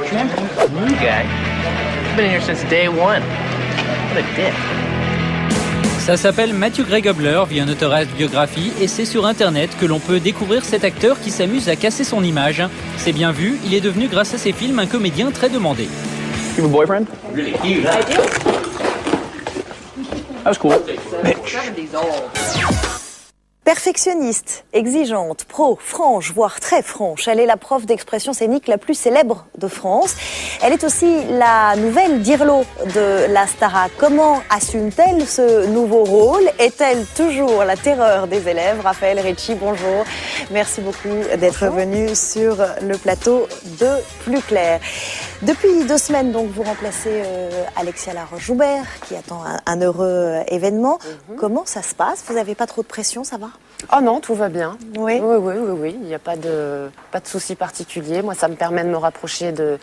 New guy? I've been here since day one. What a dick. Ça s'appelle Matthew Gray Gubler, via une autobiographie, et c'est sur internet que l'on peut découvrir cet acteur qui s'amuse à casser son image. C'est bien vu, il est devenu grâce à ses films un comédien très demandé. You have a boyfriend? Really cute, huh? I do. That was cool. Bitch. Perfectionniste, exigeante, pro, franche, voire très franche, elle est la prof d'expression scénique la plus célèbre de France. Elle est aussi la nouvelle Dirlo de la Starac. Comment assume-t-elle ce nouveau rôle? Est-elle toujours la terreur des élèves? Raphaël Ricci, bonjour. Merci beaucoup d'être venu sur le plateau de Plus Clair. Depuis 2 semaines, donc, vous remplacez Alexia Laroche-Joubert, qui attend un heureux événement. Comment ça se passe? Vous n'avez pas trop de pression, ça va? Oh non, tout va bien. Oui. Oui. Il n'y a pas de souci particulier. Moi, ça me permet de me rapprocher de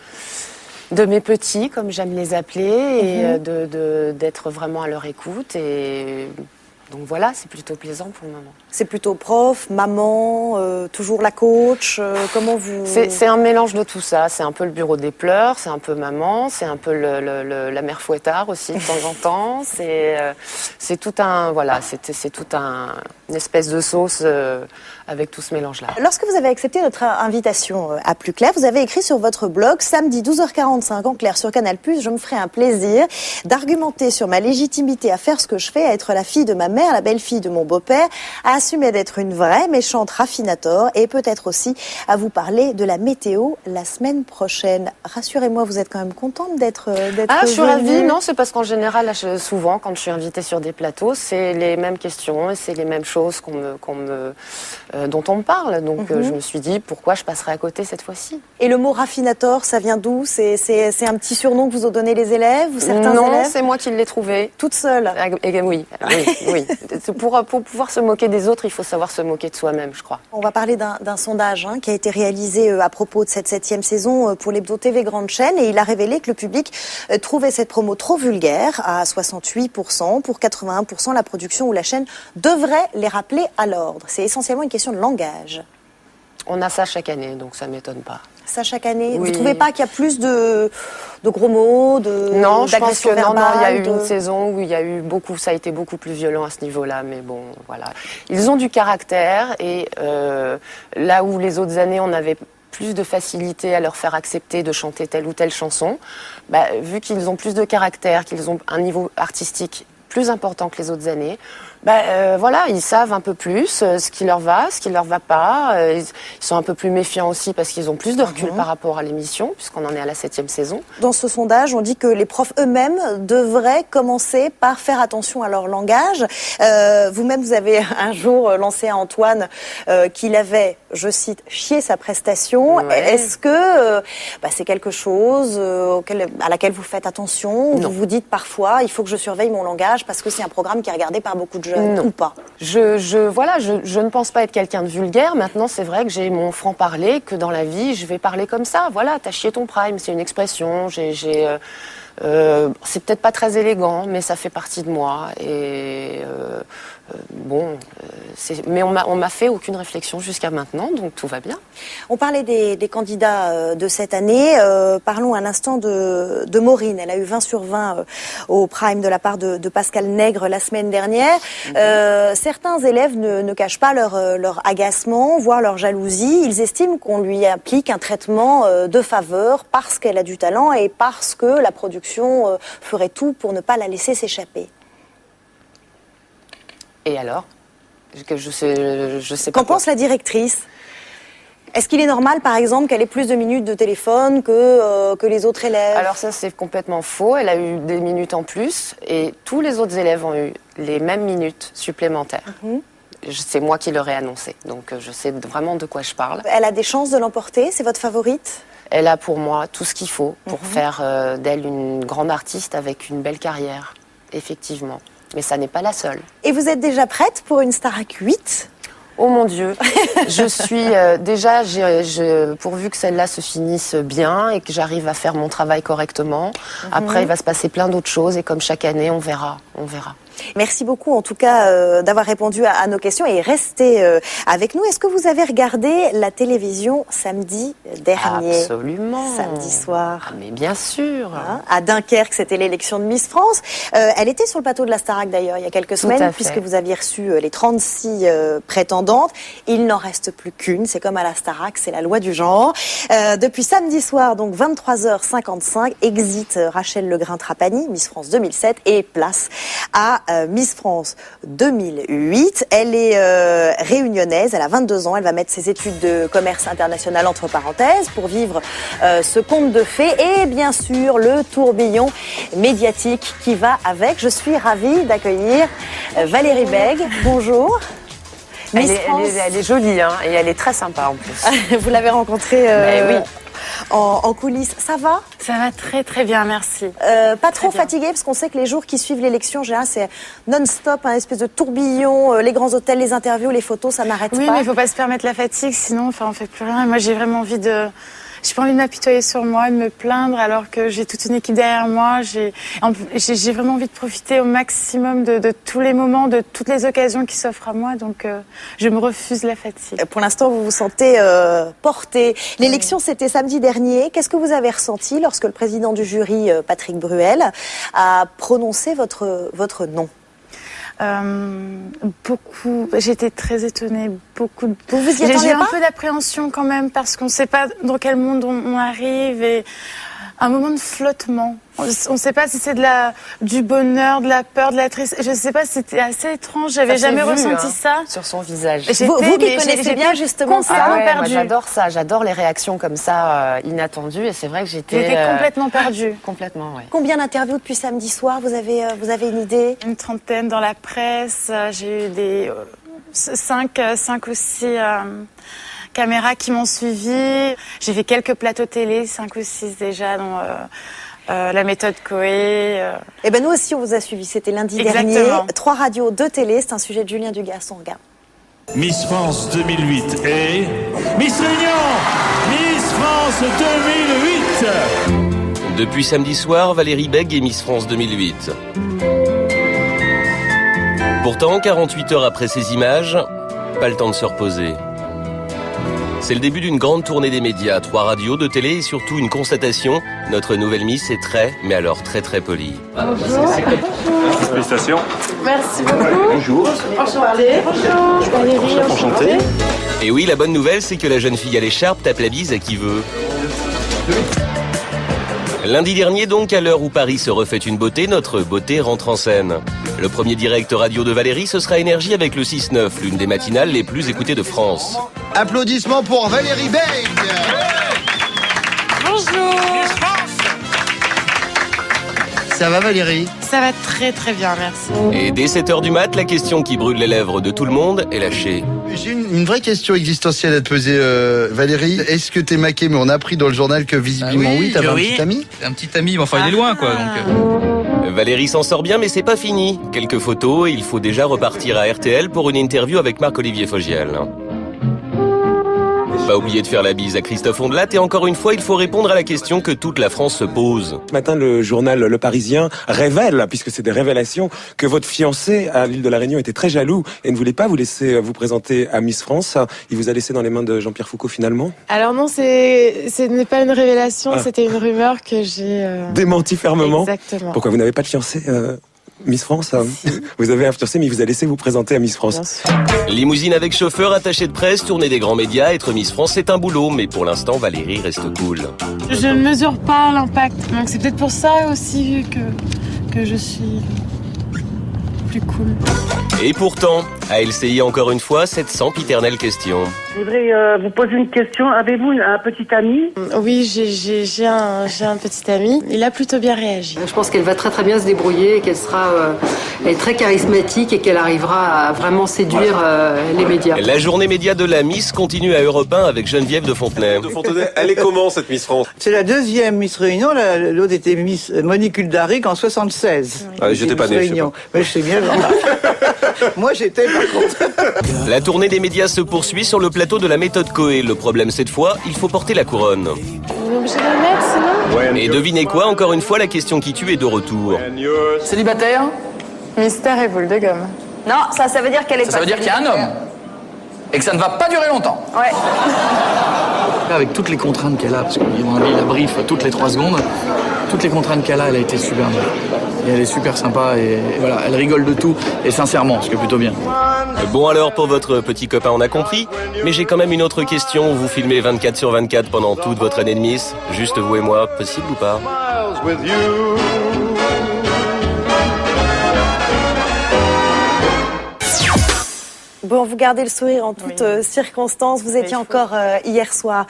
mes petits, comme j'aime les appeler, et d'être vraiment à leur écoute. Et donc voilà, c'est plutôt plaisant pour le moment. C'est plutôt prof, maman, toujours la coach, comment vous... C'est un mélange de tout ça. C'est un peu le bureau des pleurs, c'est un peu maman, c'est un peu la mère fouettard aussi de temps en temps. C'est tout un... Voilà, c'est tout une espèce de sauce avec tout ce mélange-là. Lorsque vous avez accepté notre invitation à Plus Clair, vous avez écrit sur votre blog, samedi 12h45 en clair sur Canal+, je me ferai un plaisir d'argumenter sur ma légitimité à faire ce que je fais, à être la fille de ma mère, la belle-fille de mon beau-père, à assumer d'être une vraie méchante raffinator et peut-être aussi à vous parler de la météo la semaine prochaine. Rassurez-moi, vous êtes quand même contente d'être je suis ravie. Non, c'est parce qu'en général, souvent, quand je suis invitée sur des plateaux, c'est les mêmes questions et c'est les mêmes choses dont on me parle. Donc je me suis dit, pourquoi je passerais à côté cette fois-ci? Et le mot raffinator, ça vient d'où? C'est un petit surnom que vous ont donné les élèves ou certains élèves? Non, c'est moi qui l'ai trouvé. Toute seule? Oui. Pour pouvoir se moquer des autres, il faut savoir se moquer de soi-même, je crois. On va parler d'un sondage qui a été réalisé à propos de cette 7e saison pour l'Hebdo TV Grande Chaîne, et il a révélé que le public trouvait cette promo trop vulgaire à 68%. Pour 81%, la production ou la chaîne devrait les rappeler à l'ordre. C'est essentiellement une question de langage. On a ça chaque année, donc ça m'étonne pas. Ça chaque année? Oui. Vous ne trouvez pas qu'il y a plus de gros mots, Non, je pense que non, il y a eu une saison où il y a eu ça a été beaucoup plus violent à ce niveau-là, mais bon, voilà. Ils ont du caractère, et là où les autres années on avait plus de facilité à leur faire accepter de chanter telle ou telle chanson, vu qu'ils ont plus de caractère, qu'ils ont un niveau artistique plus important que les autres années, voilà, ils savent un peu plus ce qui leur va pas. Ils sont un peu plus méfiants aussi parce qu'ils ont plus de recul par rapport à l'émission, puisqu'on en est à la 7e saison. Dans ce sondage, on dit que les profs eux-mêmes devraient commencer par faire attention à leur langage. Vous-même, vous avez un jour lancé à Antoine qu'il avait, je cite, chié sa prestation. Ouais. Est-ce que c'est quelque chose à laquelle vous faites attention, ou vous vous dites parfois, il faut que je surveille mon langage parce que c'est un programme qui est regardé par beaucoup de jeunes? Non. Ou pas? Je ne pense pas être quelqu'un de vulgaire. Maintenant, c'est vrai que j'ai mon franc-parler, que dans la vie, je vais parler comme ça. Voilà, t'as chié ton prime, c'est une expression. C'est peut-être pas très élégant, mais ça fait partie de moi. Et mais on m'a fait aucune réflexion jusqu'à maintenant, donc tout va bien. On parlait des candidats de cette année. Parlons un instant de Maureen. Elle a eu 20 sur 20 au prime de la part de Pascal Nègre la semaine dernière. Certains élèves ne cachent pas leur agacement, voire leur jalousie. Ils estiment qu'on lui applique un traitement de faveur parce qu'elle a du talent et parce que la production ferait tout pour ne pas la laisser s'échapper. Et alors? Je sais pas. Qu'en pense la directrice? Est-ce qu'il est normal, par exemple, qu'elle ait plus de minutes de téléphone que les autres élèves? Alors ça, c'est complètement faux. Elle a eu des minutes en plus et tous les autres élèves ont eu les mêmes minutes supplémentaires. C'est moi qui leur ai annoncé, donc je sais vraiment de quoi je parle. Elle a des chances de l'emporter? C'est votre favorite? Elle a pour moi tout ce qu'il faut pour faire d'elle une grande artiste avec une belle carrière, effectivement. Mais ça n'est pas la seule. Et vous êtes déjà prête pour une Starac 8? Oh mon Dieu, je suis déjà, pourvu que celle-là se finisse bien et que j'arrive à faire mon travail correctement. Après, il va se passer plein d'autres choses et comme chaque année, on verra. Merci beaucoup en tout cas d'avoir répondu à nos questions et restez avec nous. Est-ce que vous avez regardé la télévision samedi dernier? Absolument. Samedi soir. Mais bien sûr. À Dunkerque, c'était l'élection de Miss France. Elle était sur le plateau de la Starac d'ailleurs il y a quelques semaines puisque vous aviez reçu les 36 prétendantes. Il n'en reste plus qu'une. C'est comme à la Starac, c'est la loi du genre. Depuis samedi soir, donc 23h55, exit Rachel Legrain-Trapani, Miss France 2007 et place à Miss France 2008. Elle est réunionnaise, elle a 22 ans, elle va mettre ses études de commerce international entre parenthèses pour vivre ce conte de fées et bien sûr le tourbillon médiatique qui va avec. Je suis ravie d'accueillir Valérie Bègue. Bonjour. Elle est jolie et elle est très sympa en plus. Vous l'avez rencontrée oui. En coulisses. Ça va? Ça va très très bien, merci. Pas trop fatigué parce qu'on sait que les jours qui suivent l'élection, en général, c'est non-stop, un espèce de tourbillon, les grands hôtels, les interviews, les photos, ça n'arrête pas. Oui, mais il ne faut pas se permettre la fatigue, sinon on ne fait plus rien. Et moi, j'ai vraiment envie de... J'ai pas envie de m'apitoyer sur moi, de me plaindre alors que j'ai toute une équipe derrière moi. J'ai vraiment envie de profiter au maximum de tous les moments, de toutes les occasions qui s'offrent à moi. Donc, je me refuse la fatigue. Pour l'instant, vous vous sentez porté. L'élection, c'était samedi dernier. Qu'est-ce que vous avez ressenti lorsque le président du jury, Patrick Bruel, a prononcé votre nom? Beaucoup. J'étais très étonnée. Beaucoup. Vous y attendez pas? J'ai un peu d'appréhension quand même parce qu'on ne sait pas dans quel monde on arrive et un moment de flottement. On ne sait pas si c'est du bonheur, de la peur, de la tristesse. Je ne sais pas, c'était assez étrange. J'avais jamais ressenti ça sur son visage. Vous qui connaissez bien justement ça. Moi, j'adore ça. J'adore les réactions comme ça inattendues. Et c'est vrai que j'étais complètement perdue. Complètement, oui. Combien d'interviews depuis samedi soir? Vous avez une idée? Une trentaine dans la presse. J'ai eu des 5 ou 6 caméras qui m'ont suivi. J'ai fait quelques plateaux télé, 5 ou 6 déjà, dont la méthode Coé. Eh ben nous aussi on vous a suivi, c'était lundi dernier. 3 radios, 2 télé, c'est un sujet de Julien Dugas, on regarde. Miss France 2008 et Miss Réunion, Miss France 2008. Depuis samedi soir, Valérie Bègue est Miss France 2008. Pourtant, 48 heures après ces images, pas le temps de se reposer. C'est le début d'une grande tournée des médias, 3 radios, 2 télé et surtout une constatation. Notre nouvelle Miss est mais alors très polie. Bonjour. Félicitations. Merci beaucoup. Bonjour. Enchantée. Bonjour. Valérie, enchantée. Et oui, la bonne nouvelle, c'est que la jeune fille à l'écharpe tape la bise à qui veut. Lundi dernier donc, à l'heure où Paris se refait une beauté, notre beauté rentre en scène. Le premier direct radio de Valérie, ce sera Énergie avec le 6-9, l'une des matinales les plus écoutées de France. Applaudissements pour Valérie Bègue. Bonjour. Ça va Valérie? Ça va très très bien, merci. Et dès 7h du mat, la question qui brûle les lèvres de tout le monde est lâchée. J'ai une vraie question existentielle à te poser, Valérie. Est-ce que t'es maquée? Mais on a appris dans le journal que visiblement oui, t'avais un petit ami. Un petit ami, mais enfin il est loin quoi. Donc, Valérie s'en sort bien, mais c'est pas fini. Quelques photos et il faut déjà repartir à RTL pour une interview avec Marc-Olivier Fogiel. Pas oublier de faire la bise à Christophe Ondelat et encore une fois, il faut répondre à la question que toute la France se pose. Ce matin, le journal Le Parisien révèle, puisque c'est des révélations, que votre fiancé à l'île de la Réunion était très jaloux et ne voulait pas vous laisser vous présenter à Miss France. Il vous a laissé dans les mains de Jean-Pierre Foucault finalement? Alors non, ce n'est pas une révélation, c'était une rumeur que j'ai... Démenti fermement? Exactement. Pourquoi vous n'avez pas de fiancé Miss France, vous avez un fiancé, mais il vous a laissé vous présenter à Miss France. Limousine avec chauffeur, attaché de presse, tournée des grands médias, être Miss France, c'est un boulot. Mais pour l'instant, Valérie reste cool. Je ne mesure pas l'impact. Donc c'est peut-être pour ça aussi que je suis plus cool. Et pourtant, à LCI encore une fois, cette sempiternelle question. Je voudrais vous poser une question. Avez-vous un petit ami? Oui, j'ai un petit ami. Il a plutôt bien réagi. Je pense qu'elle va très très bien se débrouiller, qu'elle sera elle est très charismatique et qu'elle arrivera à vraiment séduire les médias. La journée média de la Miss continue à Europe 1 avec Geneviève de Fontenay. Elle est comment cette Miss France? C'est la deuxième Miss Réunion. L'autre était Miss Monique Uldaric en 76. Ah, j'étais pas né. Mais je sais bien. Moi j'étais La tournée des médias se poursuit sur le plateau de la méthode Coé. Le problème cette fois, il faut porter la couronne. On est obligé de le mettre sinon. Et devinez quoi, encore une fois, la question qui tue est de retour. Célibataire? Mystère et boule de gomme. Non, ça veut dire qu'elle est Ça veut dire qu'il y a un homme. Et que ça ne va pas durer longtemps. Ouais. Avec toutes les contraintes qu'elle a, parce qu'à mon avis, la brief toutes les 3 secondes, toutes les contraintes qu'elle a, elle a été superbe. Et elle est super sympa et voilà, elle rigole de tout et sincèrement, ce qui est plutôt bien. Bon alors, pour votre petit copain, on a compris. Mais j'ai quand même une autre question. Vous filmez 24/24 pendant toute votre année de Miss, juste vous et moi, possible ou pas? Bon, vous gardez le sourire en toutes circonstances. Vous étiez encore hier soir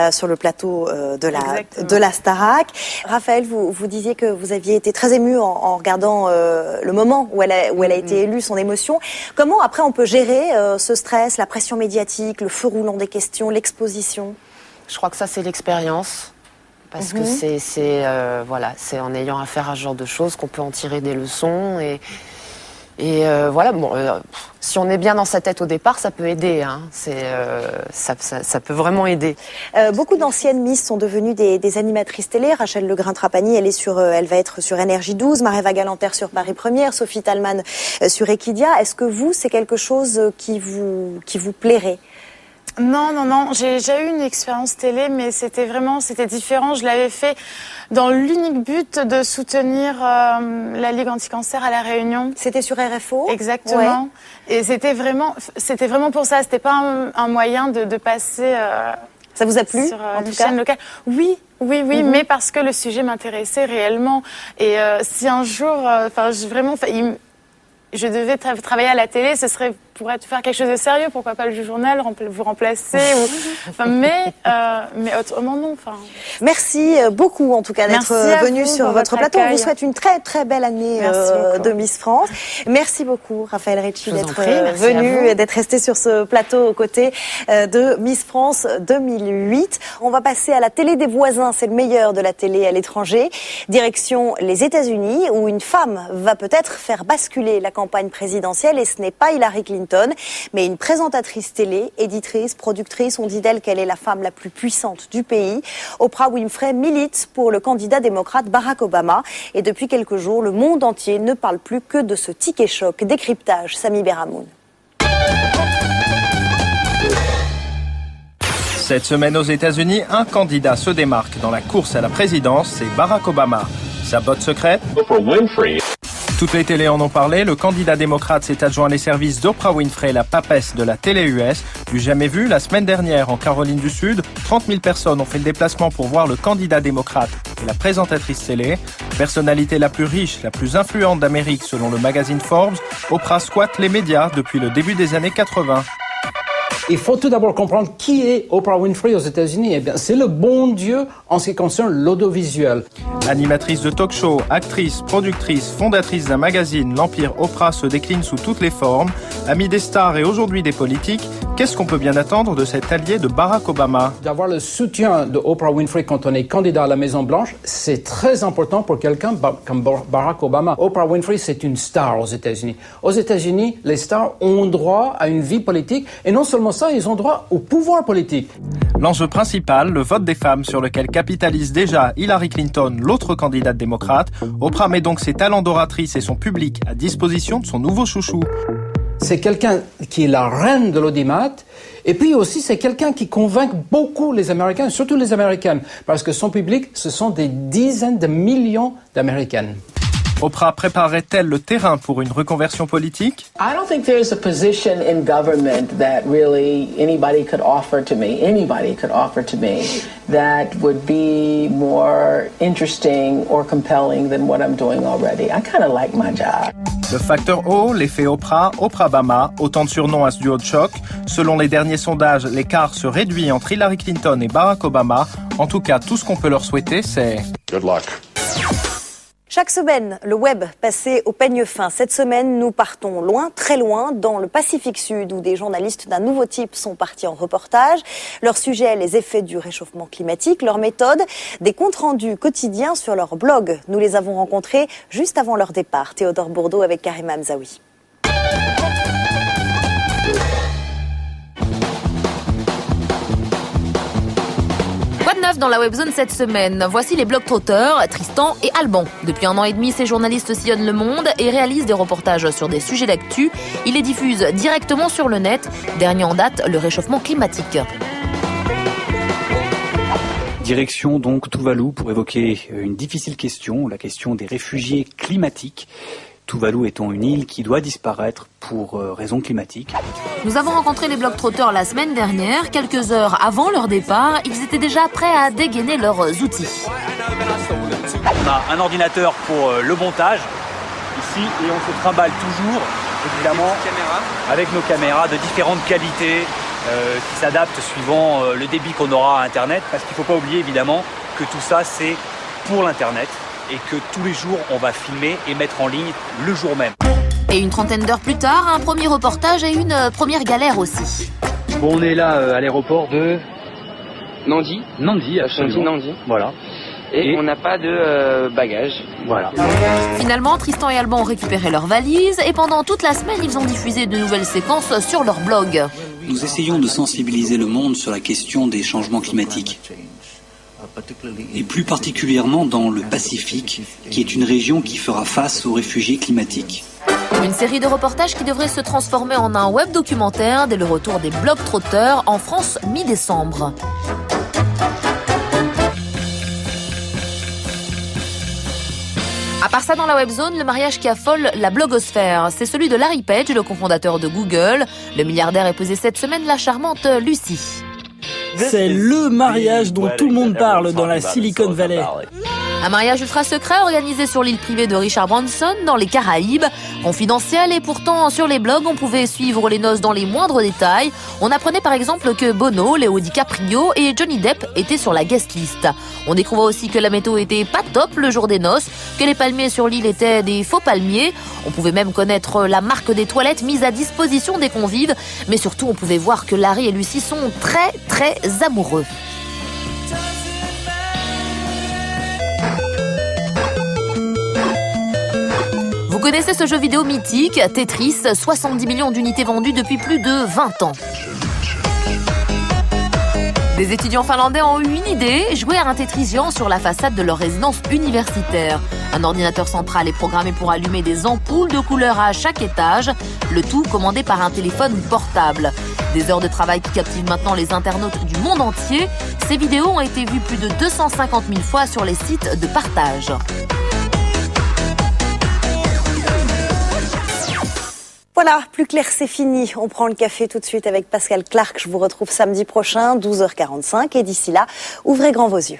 sur le plateau de la Starac. Raphaël, vous disiez que vous aviez été très ému en regardant le moment où elle a été élue, son émotion. Comment après on peut gérer ce stress, la pression médiatique, le feu roulant des questions, l'exposition? Je crois que ça c'est l'expérience. Parce que c'est en ayant affaire à ce genre de choses qu'on peut en tirer des leçons et voilà, bon, si on est bien dans sa tête au départ, ça peut aider. Hein. Ça peut vraiment aider. Beaucoup d'anciennes Miss sont devenues des animatrices télé. Rachel Legrin-Trapani, elle va être sur NRJ12. Maréva Galanter sur Paris Première. Sophie Talman sur Equidia. Est-ce que vous, c'est quelque chose qui vous plairait? Non. J'ai déjà eu une expérience télé, mais c'était différent. Je l'avais fait dans l'unique but de soutenir la Ligue anti-cancer à La Réunion. C'était sur RFO? Exactement. Ouais. Et c'était vraiment pour ça. C'était pas un moyen de passer. Ça vous a plu sur une chaîne locale? Oui, mais parce que le sujet m'intéressait réellement. Et si un jour, je devais travailler à la télé, ce serait pour faire quelque chose de sérieux, pourquoi pas le journal, vous remplacer, mais autrement non. Merci beaucoup en tout cas d'être venu sur votre plateau. On vous souhaite une très très belle année de Miss France. Merci beaucoup Raphaël Ricci d'être venu et d'être resté sur ce plateau aux côtés de Miss France 2008. On va passer à la télé des voisins, c'est le meilleur de la télé à l'étranger. Direction les États-Unis où une femme va peut-être faire basculer la campagne présidentielle et ce n'est pas Hillary Clinton, mais une présentatrice télé, éditrice, productrice. On dit d'elle qu'elle est la femme la plus puissante du pays. Oprah Winfrey milite pour le candidat démocrate Barack Obama. Et depuis quelques jours, le monde entier ne parle plus que de ce ticket choc. Décryptage, Sami Beramoun. Cette semaine aux États-Unis, un candidat se démarque dans la course à la présidence, c'est Barack Obama. Sa botte secrète ? Oprah Winfrey. Toutes les télés en ont parlé, le candidat démocrate s'est adjoint les services d'Oprah Winfrey, la papesse de la télé US. Du jamais vu, la semaine dernière en Caroline du Sud, 30 000 personnes ont fait le déplacement pour voir le candidat démocrate et la présentatrice télé. Personnalité la plus riche, la plus influente d'Amérique selon le magazine Forbes, Oprah squatte les médias depuis le début des années 80. Il faut tout d'abord comprendre qui est Oprah Winfrey aux États-Unis. Eh bien, c'est le bon Dieu en ce qui concerne l'audiovisuel. Animatrice de talk-show, actrice, productrice, fondatrice d'un magazine, l'empire Oprah se décline sous toutes les formes. Amie des stars et aujourd'hui des politiques, qu'est-ce qu'on peut bien attendre de cet allié de Barack Obama ? D'avoir le soutien de Oprah Winfrey quand on est candidat à la Maison-Blanche, c'est très important pour quelqu'un comme Barack Obama. Oprah Winfrey, c'est une star aux États-Unis. Aux États-Unis, les stars ont droit à une vie politique et non seulement ça, ils ont droit au pouvoir politique. L'enjeu principal, le vote des femmes sur lequel capitalise déjà Hillary Clinton, l'autre candidate démocrate. Oprah met donc ses talents d'oratrice et son public à disposition de son nouveau chouchou. C'est quelqu'un qui est la reine de l'audimat. Et puis aussi, c'est quelqu'un qui convainc beaucoup les Américains, surtout les Américaines, parce que son public, ce sont des dizaines de millions d'Américaines. Oprah préparerait-elle le terrain pour une reconversion politique ? I don't think there's a position in government that really anybody could offer to me that would be more interesting or compelling than what I'm doing already. I kind of like my job. Le facteur O, l'effet Oprah, Oprah-Bama, autant de surnoms à ce duo de choc. Selon les derniers sondages, l'écart se réduit entre Hillary Clinton et Barack Obama. En tout cas, tout ce qu'on peut leur souhaiter, c'est... Good luck. Chaque semaine, le web passé au peigne fin. Cette semaine, nous partons loin, très loin, dans le Pacifique Sud, où des journalistes d'un nouveau type sont partis en reportage. Leur sujet, les effets du réchauffement climatique. Leur méthode, des comptes rendus quotidiens sur leur blog. Nous les avons rencontrés juste avant leur départ. Théodore Bourdeau avec Karim Hamzaoui. neuf dans la webzone cette semaine. Voici les globetrotters Tristan et Alban. Depuis 1 an et demi, ces journalistes sillonnent le monde et réalisent des reportages sur des sujets d'actu. Ils les diffusent directement sur le net. Dernier en date, le réchauffement climatique. Direction donc Tuvalu pour évoquer une difficile question, la question des réfugiés climatiques. Tuvalu étant une île qui doit disparaître pour raisons climatiques. Nous avons rencontré les globetrotters la semaine dernière. Quelques heures avant leur départ, ils étaient déjà prêts à dégainer leurs outils. On a un ordinateur pour le montage ici et on se trimballe toujours, évidemment, avec nos caméras de différentes qualités qui s'adaptent suivant le débit qu'on aura à Internet. Parce qu'il ne faut pas oublier évidemment que tout ça c'est pour l'Internet. Et que tous les jours, on va filmer et mettre en ligne le jour même. Et une trentaine d'heures plus tard, un premier reportage et une première galère aussi. Bon, on est là à l'aéroport de... Nandi. Nandi, absolument. Nandi. Voilà. Et on n'a pas de bagages. Voilà. Finalement, Tristan et Alban ont récupéré leurs valises et pendant toute la semaine, ils ont diffusé de nouvelles séquences sur leur blog. Nous essayons de sensibiliser le monde sur la question des changements climatiques. Et plus particulièrement dans le Pacifique, qui est une région qui fera face aux réfugiés climatiques. Une série de reportages qui devrait se transformer en un web documentaire dès le retour des globetrotters en France mi-décembre. À part ça, dans la webzone, le mariage qui affole la blogosphère, c'est celui de Larry Page, le cofondateur de Google. Le milliardaire épousait cette semaine la charmante Lucy. C'est le mariage dont tout le monde parle dans la Silicon Valley. Un mariage ultra secret organisé sur l'île privée de Richard Branson dans les Caraïbes. Confidentiel et pourtant sur les blogs on pouvait suivre les noces dans les moindres détails. On apprenait par exemple que Bono, Léo DiCaprio et Johnny Depp étaient sur la guest list. On découvrait aussi que la météo était pas top le jour des noces, que les palmiers sur l'île étaient des faux palmiers. On pouvait même connaître la marque des toilettes mise à disposition des convives. Mais surtout on pouvait voir que Larry et Lucy sont très très amoureux. Vous connaissez ce jeu vidéo mythique, Tetris, 70 millions d'unités vendues depuis plus de 20 ans. Des étudiants finlandais ont eu une idée, jouer à un Tetris géant sur la façade de leur résidence universitaire. Un ordinateur central est programmé pour allumer des ampoules de couleurs à chaque étage, le tout commandé par un téléphone portable. Des heures de travail qui captivent maintenant les internautes du monde entier. Ces vidéos ont été vues plus de 250 000 fois sur les sites de partage. Voilà, plus clair, c'est fini. On prend le café tout de suite avec Pascal Clark. Je vous retrouve samedi prochain, 12h45. Et d'ici là, ouvrez grand vos yeux.